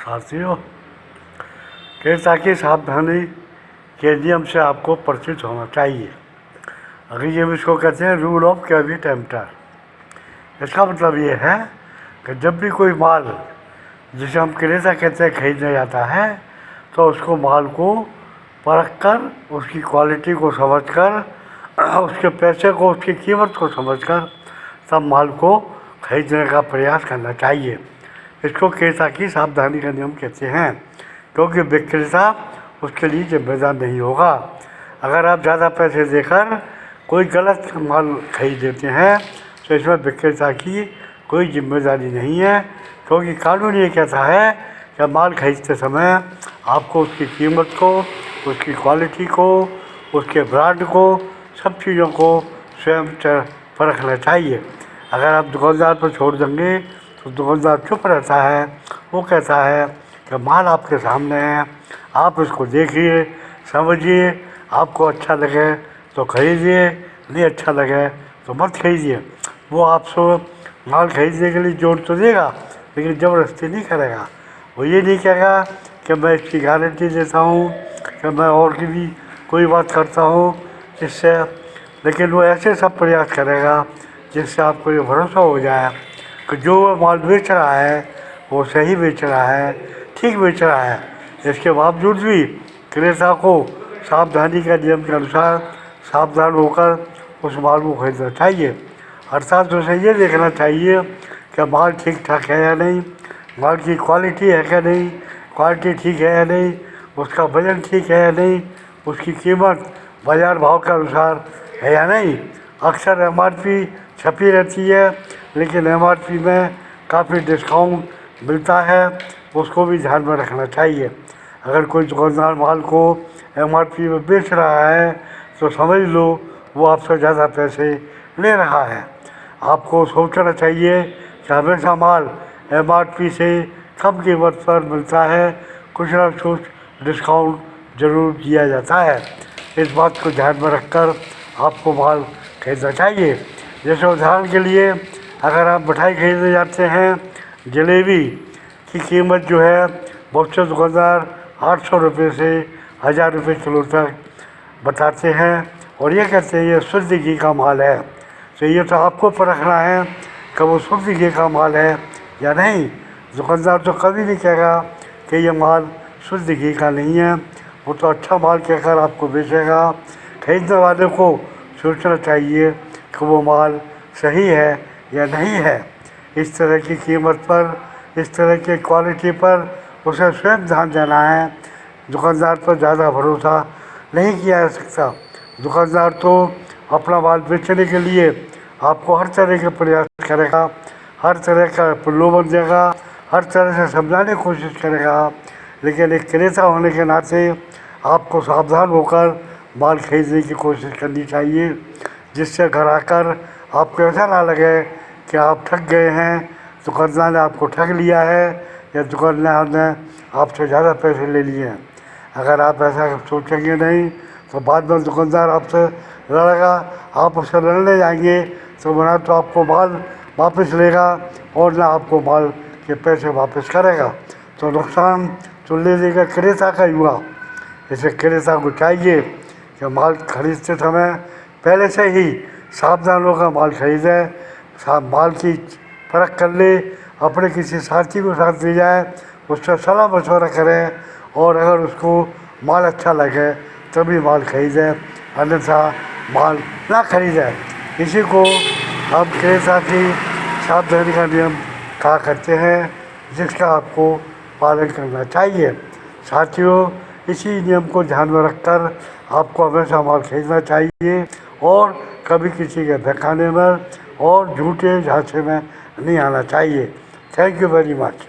साथियों, क्रेता की सावधानी के नियम से आपको परिचित होना चाहिए। अंग्रेजी इसको कहते हैं रूल ऑफ कैविट एम्प्टर। इसका मतलब ये है कि जब भी कोई माल, जिसे हम क्रेता कहते हैं, खरीदने जाता है तो उसको माल को परख कर, उसकी क्वालिटी को समझ कर, उसके पैसे को, उसकी कीमत को समझ कर तब माल को खरीदने का प्रयास करना चाहिए। इसको क्रेता की सावधानी का नियम कहते हैं, क्योंकि विक्रेता उसके लिए जिम्मेदार नहीं होगा। अगर आप ज़्यादा पैसे देकर कोई गलत माल खरीद देते हैं तो इसमें विक्रेता की कोई जिम्मेदारी नहीं है, क्योंकि कानून ये कहता है कि माल खरीदते समय आपको उसकी कीमत को, उसकी क्वालिटी को, उसके ब्रांड को, सब चीज़ों को स्वयं परखना चाहिए। अगर आप दुकानदार पर छोड़ देंगे तो दुकानदार चुप रहता है। वो कहता है कि माल आपके सामने है, आप इसको देखिए, समझिए, आपको अच्छा लगे तो खरीदिए, नहीं अच्छा लगे तो मत खरीदिए। वो आपसे माल खरीदने के लिए जोर तो देगा, लेकिन ज़बरदस्ती नहीं करेगा। वो ये नहीं कहेगा कि मैं इसकी गारंटी देता हूँ, कि मैं और की भी कोई बात करता हूँ इससे, लेकिन वो ऐसे सब प्रयास करेगा जिससे आपको ये भरोसा हो जाए कि जो वो माल बेच रहा है वो सही बेच रहा है, ठीक बेच रहा है। इसके बावजूद भी क्रेता को सावधानी का नियम के अनुसार सावधान होकर उस माल को खरीदना चाहिए। अर्थात उसे ये देखना चाहिए कि माल ठीक ठाक है या नहीं, माल की क्वालिटी है क्या नहीं, क्वालिटी ठीक है या नहीं, उसका वजन ठीक है या नहीं, उसकी कीमत बाज़ार भाव के अनुसार है या नहीं। अक्सर MRP छपी रहती है, लेकिन MRP में काफ़ी डिस्काउंट मिलता है, उसको भी ध्यान में रखना चाहिए। अगर कोई दुकानदार माल को MRP में बेच रहा है तो समझ लो वो आपसे ज़्यादा पैसे ले रहा है। आपको सोचना चाहिए कि हमेशा माल MRP से कम कीमत पर मिलता है, कुछ ना कुछ डिस्काउंट ज़रूर दिया जाता है। इस बात को ध्यान में रखकर आपको माल खरीदना चाहिए। जैसे उदाहरण के लिए, अगर आप मिठाई खरीदने जाते हैं, जलेबी की कीमत जो है बहुत से दुकानदार 800 रुपये से 1000 रुपये किलो तक बताते हैं और ये कहते हैं ये शुद्ध घी का माल है। तो ये तो आपको परखना है कि वो शुद्ध घी का माल है या नहीं। दुकानदार तो कभी नहीं कहेगा कि ये माल शुद्ध घी का नहीं है, वो तो अच्छा माल कहकर आपको बेचेगा। खरीदने वाले को सोचना चाहिए कि वो माल सही है या नहीं है। इस तरह की कीमत पर, इस तरह की क्वालिटी पर उसे स्वयं ध्यान देना है। दुकानदार पर ज़्यादा भरोसा नहीं किया जा सकता। दुकानदार तो अपना माल बेचने के लिए आपको हर तरह के प्रयास करेगा, हर तरह का प्रलोभन देगा, हर तरह से समझाने की कोशिश करेगा, लेकिन एक क्रेता होने के नाते आपको सावधान होकर माल खरीदने की कोशिश करनी चाहिए, जिससे घर आकर आपको ऐसा ना लगे कि आप ठग गए हैं, दुकानदार ने आपको ठग लिया है या दुकानदार ने आपसे ज़्यादा पैसे ले लिए हैं। अगर आप ऐसा सोचेंगे नहीं तो बाद में दुकानदार आपसे लड़ेगा, आप उससे लड़ने जाएंगे तो ना तो आपको माल वापस लेगा और ना आपको माल के पैसे वापस करेगा। तो नुकसान तो लेने का क्रेता का ही हुआ। इसे क्रेता को चाहिए कि माल खरीदते समय पहले से ही सावधान होकर माल खरीदे, माल की परख कर ले, अपने किसी साथी को साथ ले जाए, उससे सलाह मशवरा करें और अगर उसको माल अच्छा लगे तभी माल खरीदे, अन्यथा माल ना खरीदे। इसी को हम क्रेता की सावधानी का नियम कहा करते हैं, जिसका आपको पालन करना चाहिए। साथियों, इसी नियम को ध्यान में रखकर आपको हमेशा माल खरीदना चाहिए और कभी किसी के बहकाने में और झूठे झांसे में नहीं आना चाहिए। Thank you very much.